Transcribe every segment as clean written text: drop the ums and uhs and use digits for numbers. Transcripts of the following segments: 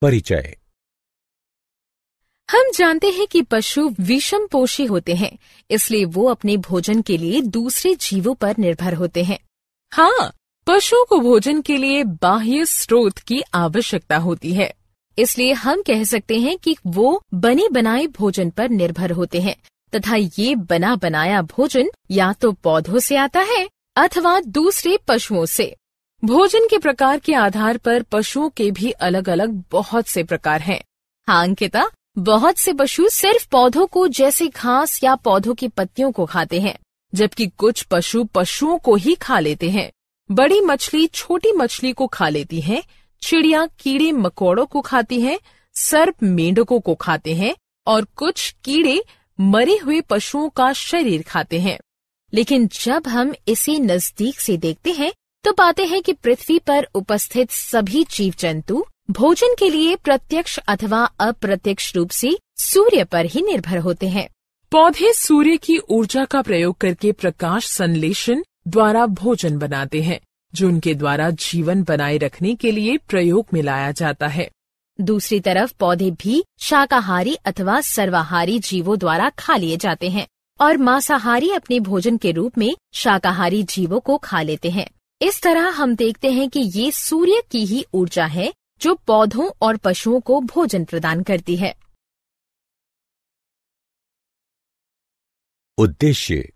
परिचय। हम जानते हैं कि पशु विषमपोषी होते हैं, इसलिए वो अपने भोजन के लिए दूसरे जीवों पर निर्भर होते हैं। हाँ, पशुओं को भोजन के लिए बाह्य स्रोत की आवश्यकता होती है, इसलिए हम कह सकते हैं कि वो बने बनाए भोजन पर निर्भर होते हैं तथा ये बना बनाया भोजन या तो पौधों से आता है अथवा दूसरे पशुओं से। भोजन के प्रकार के आधार पर पशुओं के भी अलग अलग बहुत से प्रकार हैं। हाँ अंकिता, बहुत से पशु सिर्फ पौधों को जैसे घास या पौधों की पत्तियों को खाते हैं, जबकि कुछ पशु पशुओं को ही खा लेते हैं। बड़ी मछली छोटी मछली को खा लेती है, चिड़िया कीड़े मकोड़ों को खाती है, सर्प मेंढकों को खाते हैं और कुछ कीड़े मरे हुए पशुओं का शरीर खाते हैं। लेकिन जब हम इसे नजदीक से देखते हैं तो पाते हैं कि पृथ्वी पर उपस्थित सभी जीव जंतु भोजन के लिए प्रत्यक्ष अथवा अप्रत्यक्ष रूप से सूर्य पर ही निर्भर होते हैं। पौधे सूर्य की ऊर्जा का प्रयोग करके प्रकाश संश्लेषण द्वारा भोजन बनाते हैं, जो उनके द्वारा जीवन बनाए रखने के लिए प्रयोग में लाया जाता है। दूसरी तरफ पौधे भी शाकाहारी अथवा सर्वाहारी जीवों द्वारा खा लिए जाते हैं और मांसाहारी अपने भोजन के रूप में शाकाहारी जीवों को खा लेते हैं। इस तरह हम देखते हैं कि ये सूर्य की ही ऊर्जा है जो पौधों और पशुओं को भोजन प्रदान करती है। उद्देश्य।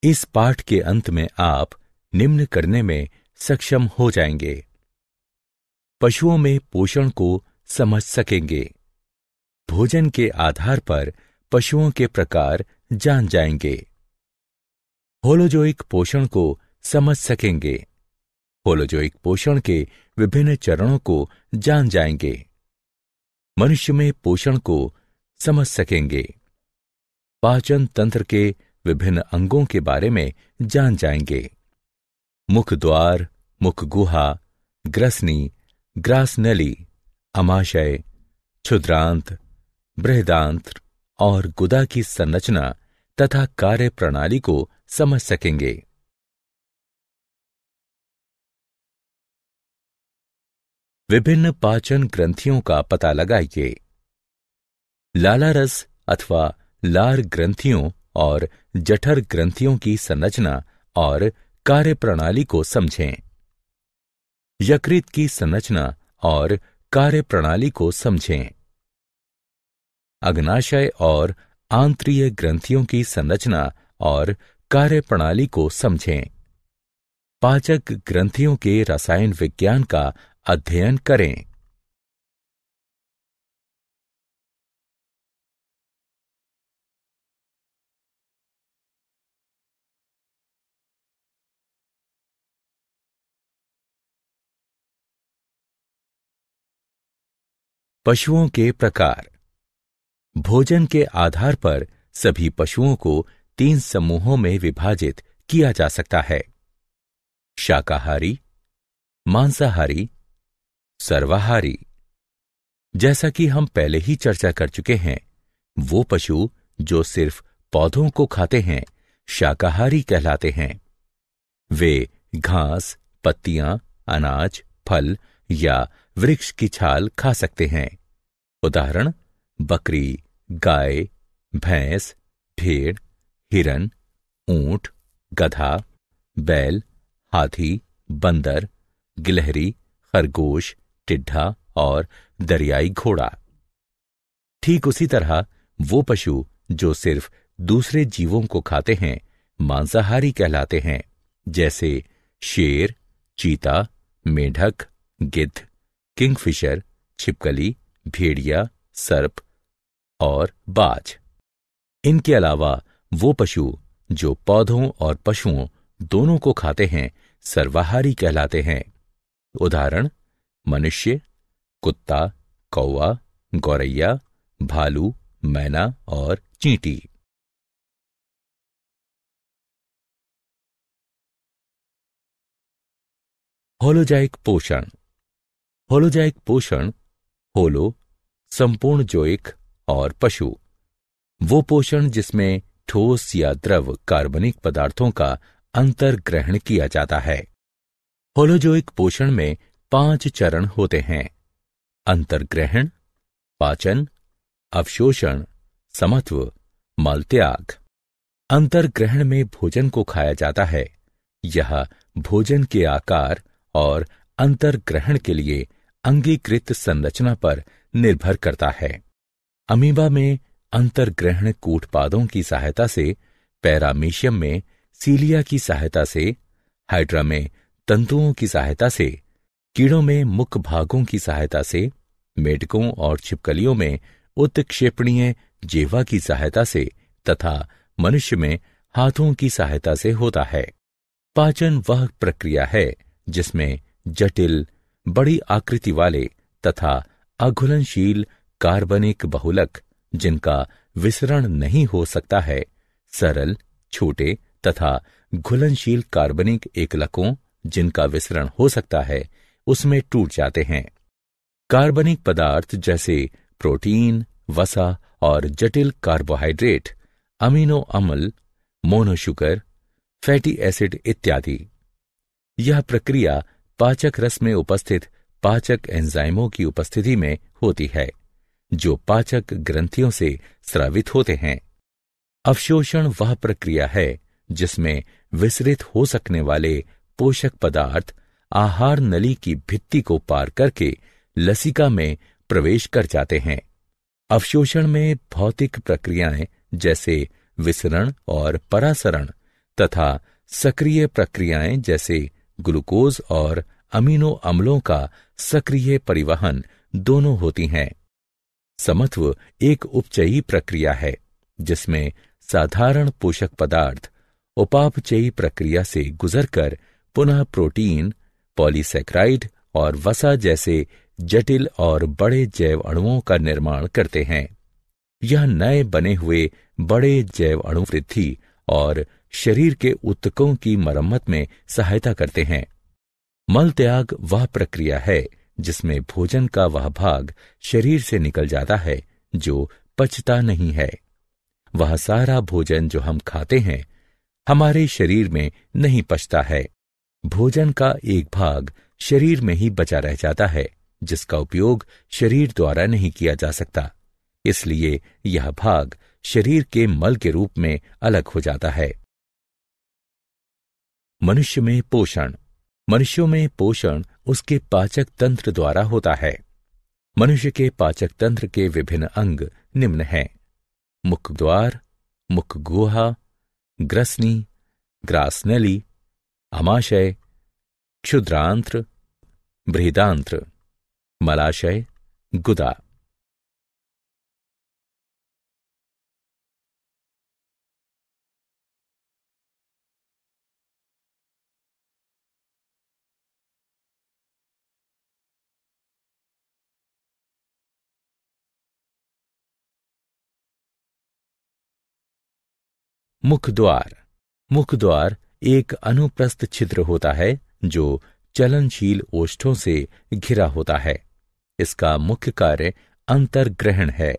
इस पाठ के अंत में आप निम्न करने में सक्षम हो जाएंगे। पशुओं में पोषण को समझ सकेंगे। भोजन के आधार पर पशुओं के प्रकार जान जाएंगे। होलोजोइक पोषण को समझ सकेंगे। होलोजोइक पोषण के विभिन्न चरणों को जान जाएंगे। मनुष्य में पोषण को समझ सकेंगे। पाचन तंत्र के विभिन्न अंगों के बारे में जान जाएंगे। मुख द्वार, मुख गुहा, ग्रसनी, ग्रासनली, अमाशय, क्षुद्रांत, बृहदांत्र और गुदा की संरचना तथा कार्य प्रणाली को समझ सकेंगे। विभिन्न पाचन ग्रंथियों का पता लगाइए। लालारस अथवा लार ग्रंथियों और जठर ग्रंथियों की संरचना और कार्य प्रणाली को समझें। यकृत की संरचना और कार्य प्रणाली को समझें। अग्नाशय और आंत्रीय ग्रंथियों की संरचना और कार्य प्रणाली को समझें। पाचक ग्रंथियों के रसायन विज्ञान का अध्ययन करें। पशुओं के प्रकार। भोजन के आधार पर सभी पशुओं को 3 समूहों में विभाजित किया जा सकता है: शाकाहारी, मांसाहारी, सर्वाहारी। जैसा कि हम पहले ही चर्चा कर चुके हैं, वो पशु जो सिर्फ पौधों को खाते हैं शाकाहारी कहलाते हैं। वे घास, पत्तियां, अनाज, फल या वृक्ष की छाल खा सकते हैं। उदाहरण: बकरी, गाय, भैंस, भेड़, हिरन, ऊंट, गधा, बैल, हाथी, बंदर, गिलहरी, खरगोश, टिड्ढा और दरियाई घोड़ा। ठीक उसी तरह वो पशु जो सिर्फ दूसरे जीवों को खाते हैं मांसाहारी कहलाते हैं, जैसे शेर, चीता, मेढक, गिद्ध, किंगफिशर, छिपकली, भेड़िया, सर्प और बाज। इनके अलावा वो पशु जो पौधों और पशुओं दोनों को खाते हैं सर्वाहारी कहलाते हैं। उदाहरण: मनुष्य, कुत्ता, कौवा, गौरैया, भालू, मैना और चींटी। होलोजाइक पोषण। होलोजाइक पोषण, होलो संपूर्ण जोइक और पशु, वो पोषण जिसमें ठोस या द्रव कार्बनिक पदार्थों का अंतर्ग्रहण किया जाता है। होलोजोइक पोषण में 5 चरण होते हैं: अंतर्ग्रहण, पाचन, अवशोषण, समत्व, मलत्याग। अंतर्ग्रहण में भोजन को खाया जाता है। यह भोजन के आकार और अंतर्ग्रहण के लिए अंगीकृत संरचना पर निर्भर करता है। अमीबा में अंतर्ग्रहण कूटपादों की सहायता से, पैरामीशियम में सीलिया की सहायता से, हाइड्रा में तंतुओं की सहायता से, कीड़ों में मुख भागों की सहायता से, मेढकों और छिपकलियों में उत्क्षेपणीय जेवा की सहायता से तथा मनुष्य में हाथों की सहायता से होता है। पाचन वह प्रक्रिया है जिसमें जटिल, बड़ी आकृति वाले तथा अघुलनशील कार्बनिक बहुलक, जिनका विसरण नहीं हो सकता है, सरल, छोटे तथा घुलनशील कार्बनिक एकलकों, जिनका विसरण हो सकता है, उसमें टूट जाते हैं। कार्बनिक पदार्थ जैसे प्रोटीन, वसा और जटिल कार्बोहाइड्रेट, अमीनो अम्ल, मोनोशुगर, फैटी एसिड इत्यादि। यह प्रक्रिया पाचक रस में उपस्थित पाचक एंजाइमों की उपस्थिति में होती है, जो पाचक ग्रंथियों से स्रावित होते हैं। अवशोषण वह प्रक्रिया है जिसमें विसरित हो सकने वाले पोषक पदार्थ आहार नली की भित्ति को पार करके लसिका में प्रवेश कर जाते हैं। अवशोषण में भौतिक प्रक्रियाएं जैसे विसरण और परासरण तथा सक्रिय प्रक्रियाएं जैसे ग्लूकोज और अमीनो अम्लों का सक्रिय परिवहन दोनों होती हैं। समत्व एक उपचयी प्रक्रिया है जिसमें साधारण पोषक पदार्थ उपापचयी प्रक्रिया से गुजरकर पुनः प्रोटीन, पॉलीसैकराइड और वसा जैसे जटिल और बड़े जैव अणुओं का निर्माण करते हैं। यह नए बने हुए बड़े जैव अणु वृद्धि और शरीर के ऊतकों की मरम्मत में सहायता करते हैं। मल त्याग वह प्रक्रिया है जिसमें भोजन का वह भाग शरीर से निकल जाता है जो पचता नहीं है। वह सारा भोजन जो हम खाते हैं हमारे शरीर में नहीं पचता है। भोजन का एक भाग शरीर में ही बचा रह जाता है जिसका उपयोग शरीर द्वारा नहीं किया जा सकता, इसलिए यह भाग शरीर के मल के रूप में अलग हो जाता है। मनुष्य में पोषण। मनुष्यों में पोषण उसके पाचक तंत्र द्वारा होता है। मनुष्य के पाचक तंत्र के विभिन्न अंग निम्न हैं: मुख द्वार, मुख गुहा, ग्रसनी, ग्रासनली, आमाशय, क्षुद्रांत्र, बृहदांत्र, मलाशय, गुदा। मुख द्वार। मुख द्वार एक अनुप्रस्थ छिद्र होता है जो चलनशील ओष्ठों से घिरा होता है। इसका मुख्य कार्य अंतर्ग्रहण है।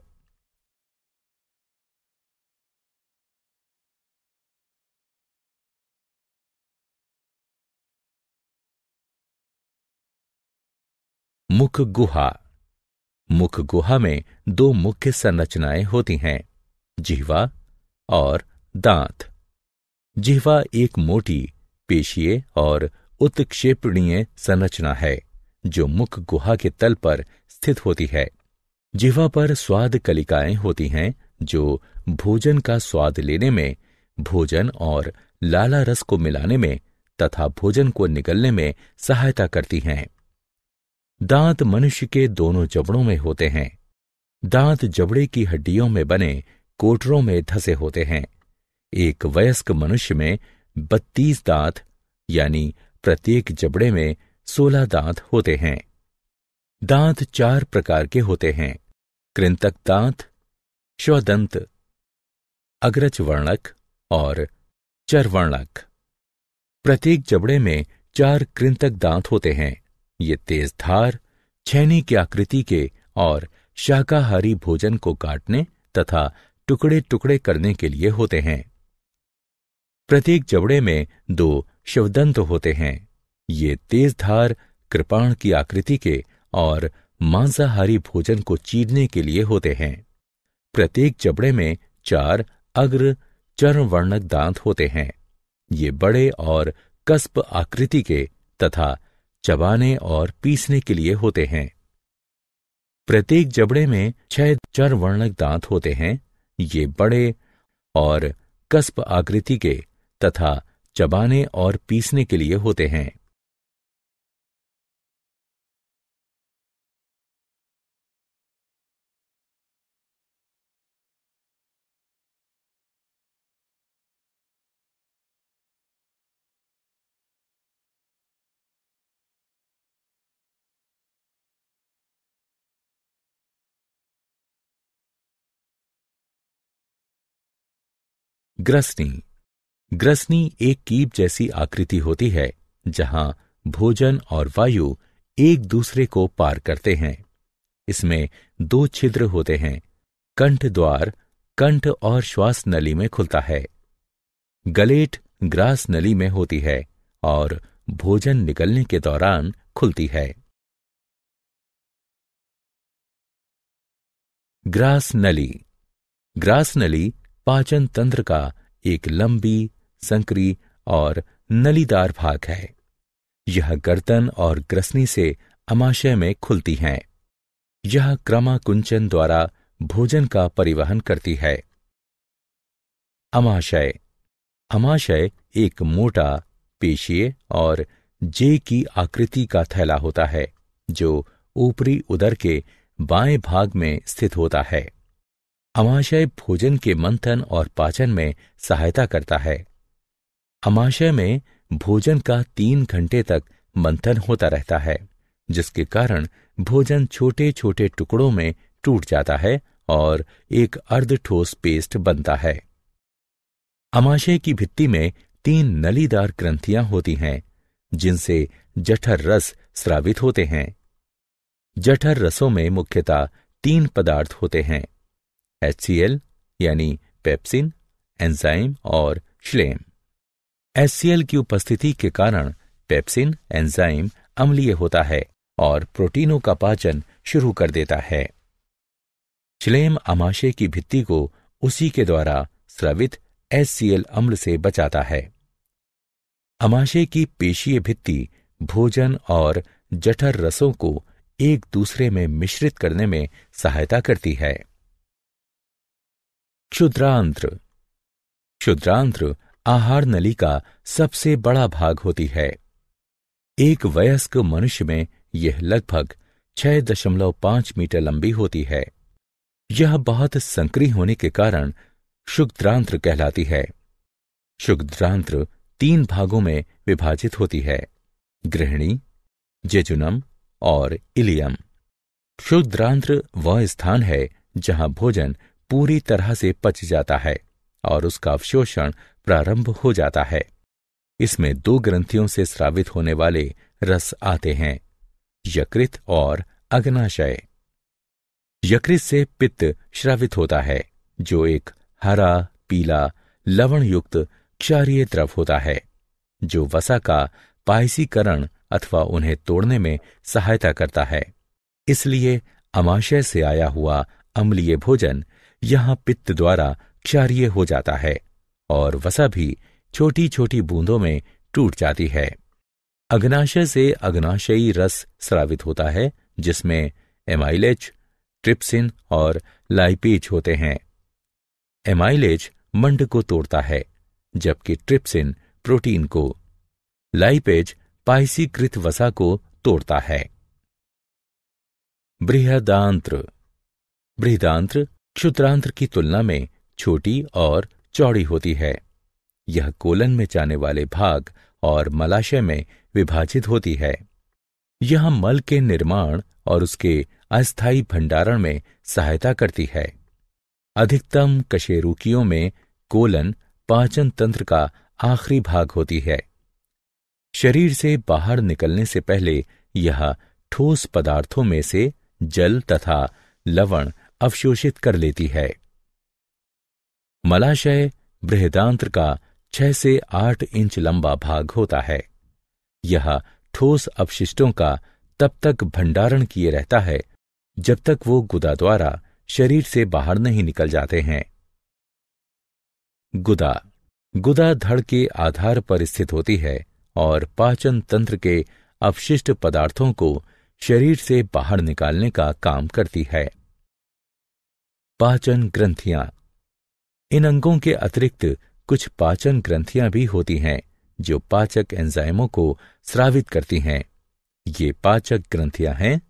मुख गुहा। मुख गुहा में दो मुख्य संरचनाएं होती हैं: जिह्वा और दांत। जिह्वा एक मोटी, पेशीय और उत्क्षेपणीय संरचना है जो मुख गुहा के तल पर स्थित होती है। जिह्वा पर स्वाद कलिकाएं होती हैं जो भोजन का स्वाद लेने में, भोजन और लाला रस को मिलाने में तथा भोजन को निगलने में सहायता करती हैं। दांत मनुष्य के दोनों जबड़ों में होते हैं। दांत जबड़े की हड्डियों में बने कोटरों में धसे होते हैं। एक वयस्क मनुष्य में 32 दांत यानी प्रत्येक जबड़े में 16 दांत होते हैं। दांत 4 प्रकार के होते हैं: कृंतक दांत, श्वदंत, अग्रज वर्णक और चरवर्णक। प्रत्येक जबड़े में 4 कृंतक दांत होते हैं। ये तेज धार, छेनी की आकृति के और शाकाहारी भोजन को काटने तथा टुकड़े टुकड़े करने के लिए होते हैं। प्रत्येक जबड़े में 2 श्वदंत होते हैं। ये तेज धार कृपाण की आकृति के और मांसाहारी भोजन को चीरने के लिए होते हैं। प्रत्येक जबड़े में 4 अग्र चर्मवर्णक दांत होते हैं। ये बड़े और कस्प आकृति के तथा चबाने और पीसने के लिए होते हैं। प्रत्येक जबड़े में 6 चर्मवर्णक दांत होते हैं। ये बड़े और कस्प आकृति के तथा चबाने और पीसने के लिए होते हैं। ग्रसनी। ग्रसनी एक कीप जैसी आकृति होती है जहां भोजन और वायु एक दूसरे को पार करते हैं। इसमें 2 छिद्र होते हैं। कंठ द्वार कंठ और श्वास नली में खुलता है। गलेट ग्रास नली में होती है और भोजन निकलने के दौरान खुलती है। ग्रास नली। ग्रास नली पाचन तंत्र का एक लंबी, संकरी और नलीदार भाग है। यह गर्दन और ग्रसनी से अमाशय में खुलती हैं। यह क्रमाकुंचन द्वारा भोजन का परिवहन करती है। अमाशय। अमाशय एक मोटा, पेशीय और जे की आकृति का थैला होता है जो ऊपरी उदर के बाएं भाग में स्थित होता है। अमाशय भोजन के मंथन और पाचन में सहायता करता है। अमाशय में भोजन का 3 घंटे तक मंथन होता रहता है, जिसके कारण भोजन छोटे छोटे टुकड़ों में टूट जाता है और एक अर्धठोस पेस्ट बनता है। अमाशय की भित्ति में 3 नलीदार ग्रंथियां होती हैं, जिनसे जठर रस स्रावित होते हैं। जठर रसों में मुख्यतः 3 पदार्थ होते हैं: HCl यानी पेप्सिन, एंजाइम और श्लेम। HCl की उपस्थिति के कारण पेप्सिन एंजाइम अम्लीय होता है और प्रोटीनों का पाचन शुरू कर देता है। श्लेम अमाशय की भित्ति को उसी के द्वारा स्रावित HCl अम्ल से बचाता है। अमाशय की पेशीय भित्ति भोजन और जठर रसों को एक दूसरे में मिश्रित करने में सहायता करती है। क्षुद्रांत्र। क्षुद्रांत्र आहार नली का सबसे बड़ा भाग होती है। एक वयस्क मनुष्य में यह लगभग 6.5 मीटर लंबी होती है। यह बहुत संकरी होने के कारण क्षुद्रांत्र कहलाती है। क्षुद्रांत्र 3 भागों में विभाजित होती है: गृहिणी, जेजुनम और इलियम। क्षुद्रांत्र वह स्थान है जहां भोजन पूरी तरह से पच जाता है और उसका अवशोषण प्रारंभ हो जाता है। इसमें 2 ग्रंथियों से स्रावित होने वाले रस आते हैं: यकृत और अग्नाशय। यकृत से पित्त श्रावित होता है, जो एक हरा पीला लवण युक्त क्षारीय द्रव होता है, जो वसा का पायसीकरण अथवा उन्हें तोड़ने में सहायता करता है। इसलिए अमाशय से आया हुआ अम्लीय भोजन यहां पित्त द्वारा क्षारीय हो जाता है और वसा भी छोटी छोटी बूंदों में टूट जाती है। अग्नाशय से अग्नाशयी रस स्रावित होता है, जिसमें एमाइलेज, ट्रिप्सिन और लाइपेज होते हैं। एमाइलेज मंड को तोड़ता है, जबकि ट्रिप्सिन प्रोटीन को, लाइपेज पायसीकृत वसा को तोड़ता है। बृहदांत्र। बृहदांत्र क्षुद्रांत्र की तुलना में छोटी और चौड़ी होती है। यह कोलन में जाने वाले भाग और मलाशय में विभाजित होती है। यह मल के निर्माण और उसके अस्थायी भंडारण में सहायता करती है। अधिकतम कशेरुकियों में कोलन पाचन तंत्र का आखिरी भाग होती है। शरीर से बाहर निकलने से पहले यह ठोस पदार्थों में से जल तथा लवण अवशोषित कर लेती है। मलाशय बृहदांत्र का 6 से 8 इंच लंबा भाग होता है। यह ठोस अपशिष्टों का तब तक भंडारण किए रहता है जब तक वो गुदा द्वारा शरीर से बाहर नहीं निकल जाते हैं। गुदा धड़ के आधार पर स्थित होती है और पाचन तंत्र के अपशिष्ट पदार्थों को शरीर से बाहर निकालने का काम करती है। पाचन ग्रंथियां। इन अंगों के अतिरिक्त कुछ पाचन ग्रंथियां भी होती हैं जो पाचक एंजाइमों को स्रावित करती हैं। ये पाचक ग्रंथियां हैं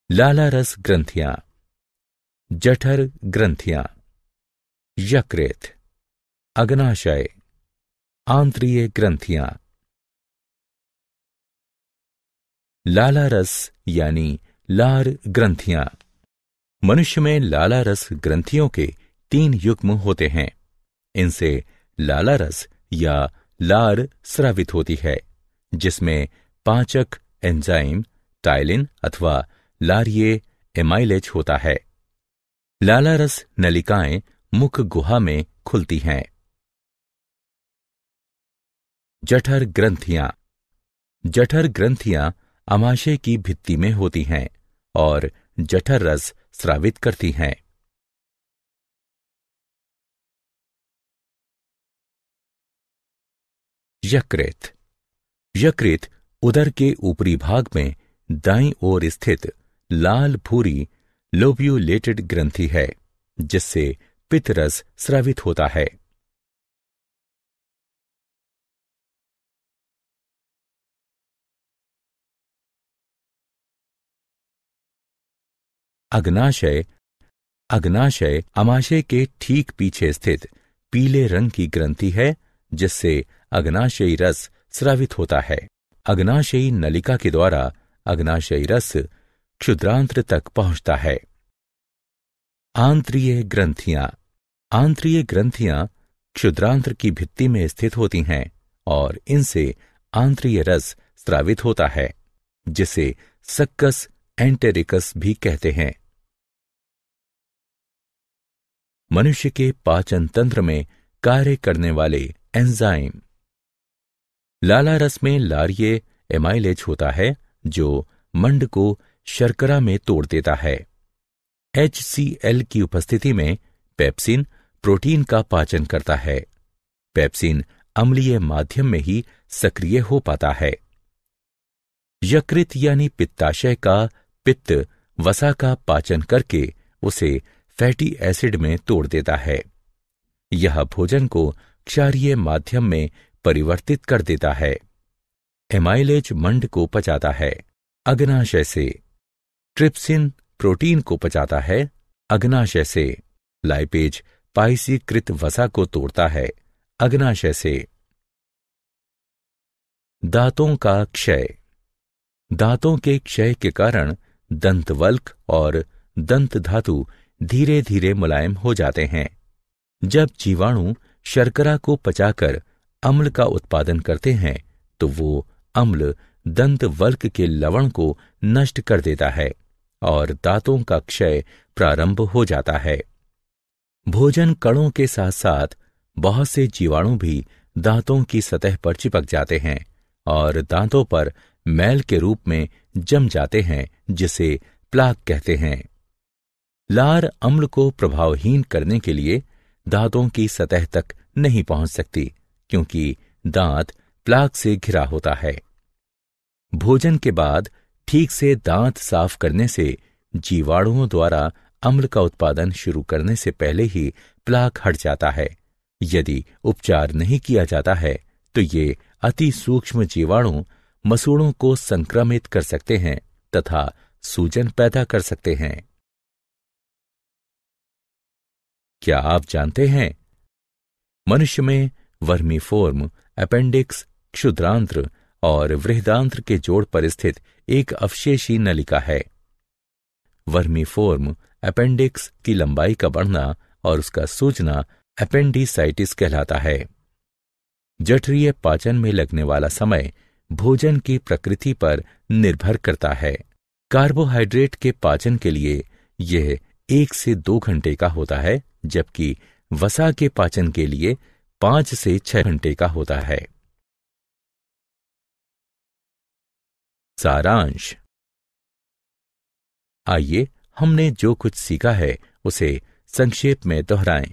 लालारस ग्रंथियां, जठर ग्रंथियां, यकृत, अग्नाशय, आंत्रीय ग्रंथियां। लालारस यानी लार ग्रंथियां। मनुष्य में लालारस ग्रंथियों के 3 युग्म होते हैं। इनसे लालारस या लार स्रावित होती है, जिसमें पाचक एंजाइम टाइलिन अथवा लारिये एमाइलेज होता है। लालारस नलिकाएं मुख गुहा में खुलती हैं। जठर ग्रंथियां। जठर ग्रंथियां अमाशय की भित्ति में होती हैं और जठर रस स्रावित करती हैं। यकृत। यकृत उदर के ऊपरी भाग में दाईं ओर स्थित लाल भूरी लोब्यूलेटेड ग्रंथि है, जिससे पित्त रस स्रावित होता है। अग्नाशय। अग्नाशय अमाशय के ठीक पीछे स्थित पीले रंग की ग्रंथि है, जिससे अग्नाशयी रस स्रावित होता है। अग्नाशयी नलिका के द्वारा अग्नाशयी रस क्षुद्रांत्र तक पहुंचता है। आंत्रीय ग्रंथियां। आंत्रीय ग्रंथियां क्षुद्रांत्र की भित्ति में स्थित होती हैं और इनसे आंत्रीय रस स्रावित होता है, जिसे सक्कस एंटेरिकस भी कहते हैं। मनुष्य के पाचन तंत्र में कार्य करने वाले एंजाइम। लालारस में लारिये एमाइलेज होता है, जो मंड को शर्करा में तोड़ देता है। HCl की उपस्थिति में पेप्सिन प्रोटीन का पाचन करता है। पेप्सिन अम्लीय माध्यम में ही सक्रिय हो पाता है। यकृत यानी पित्ताशय का पित्त वसा का पाचन करके उसे फैटी एसिड में तोड़ देता है। यह भोजन को क्षारीय माध्यम में परिवर्तित कर देता है। एमाइलेज मंड को पचाता है। अग्नाशय से ट्रिप्सिन प्रोटीन को पचाता है। अग्नाशय से लाइपेज पाइसीकृत वसा को तोड़ता है। अग्नाशय से दांतों का क्षय। दांतों के क्षय के कारण दंतवल्क और दंत धातु धीरे धीरे मुलायम हो जाते हैं। जब जीवाणु शर्करा को पचाकर अम्ल का उत्पादन करते हैं तो वो अम्ल दंतवल्क के लवण को नष्ट कर देता है और दांतों का क्षय प्रारंभ हो जाता है। भोजन कणों के साथ साथ बहुत से जीवाणु भी दांतों की सतह पर चिपक जाते हैं और दांतों पर मैल के रूप में जम जाते हैं, जिसे प्लाक कहते हैं। लार अम्ल को प्रभावहीन करने के लिए दांतों की सतह तक नहीं पहुंच सकती, क्योंकि दांत प्लाक से घिरा होता है। भोजन के बाद ठीक से दांत साफ करने से जीवाणुओं द्वारा अम्ल का उत्पादन शुरू करने से पहले ही प्लाक हट जाता है। यदि उपचार नहीं किया जाता है तो ये अति सूक्ष्म जीवाणु मसूड़ों को संक्रमित कर सकते हैं तथा सूजन पैदा कर सकते हैं। क्या आप जानते हैं, मनुष्य में वर्मीफोर्म, अपेंडिक्स, क्षुद्रांत्र और वृहदांत्र के जोड़ पर स्थित एक अवशेषी नलिका है। वर्मीफोर्म अपेंडिक्स की लंबाई का बढ़ना और उसका सूजना अपेंडिसाइटिस कहलाता है। जठरीय पाचन में लगने वाला समय भोजन की प्रकृति पर निर्भर करता है। कार्बोहाइड्रेट के पाचन के लिए यह 1 से 2 घंटे का होता है, जबकि वसा के पाचन के लिए 5 से 6 घंटे का होता है। सारांश। आइए हमने जो कुछ सीखा है उसे संक्षेप में दोहराएं।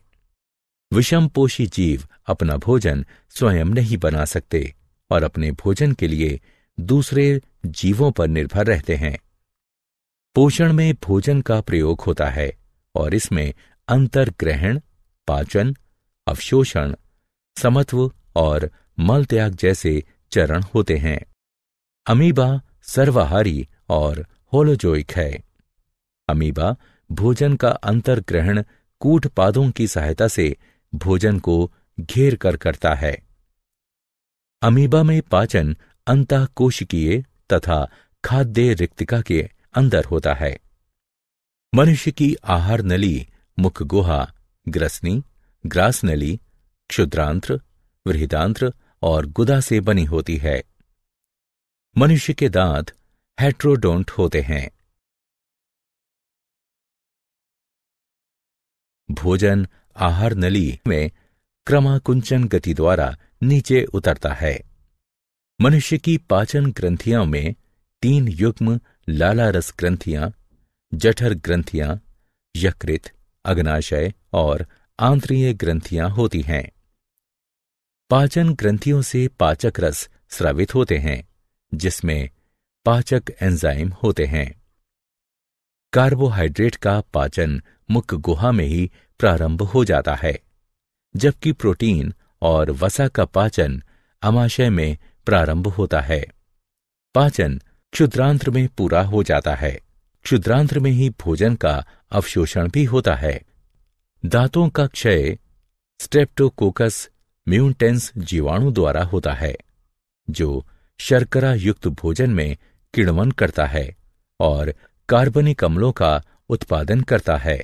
विषमपोषी जीव अपना भोजन स्वयं नहीं बना सकते और अपने भोजन के लिए दूसरे जीवों पर निर्भर रहते हैं। पोषण में भोजन का प्रयोग होता है और इसमें अंतर्ग्रहण, पाचन, अवशोषण, समत्व और मल त्याग जैसे चरण होते हैं। अमीबा सर्वाहारी और होलोजोइक है। अमीबा भोजन का अंतर्ग्रहण कूटपादों की सहायता से भोजन को घेर कर करता है। अमीबा में पाचन अंतःकोशिकीय तथा खाद्य रिक्तिका के अंदर होता है। मनुष्य की आहार नली मुख गुहा, ग्रसनी, ग्रास नली, क्षुद्रांत्र, वृहदांत्र और गुदा से बनी होती है। मनुष्य के दांत हेट्रोडोंट होते हैं। भोजन आहार नली में क्रमाकुंचन गति द्वारा नीचे उतरता है। मनुष्य की पाचन ग्रंथियों में 3 युग्म लालारस ग्रंथियां, जठर ग्रंथियां, यकृत, अग्नाशय और आंत्रीय ग्रंथियां होती हैं। पाचन ग्रंथियों से पाचक रस स्रावित होते हैं, जिसमें पाचक एंजाइम होते हैं। कार्बोहाइड्रेट का पाचन मुख गुहा में ही प्रारंभ हो जाता है, जबकि प्रोटीन और वसा का पाचन अमाशय में प्रारंभ होता है। पाचन क्षुद्रांत्र में पूरा हो जाता है। क्षुद्रांत्र में ही भोजन का अवशोषण भी होता है। दांतों का क्षय स्ट्रेप्टोकोकस म्यूटेंस जीवाणु द्वारा होता है, जो शर्करा युक्त भोजन में किण्वन करता है और कार्बनिक अम्लों का उत्पादन करता है।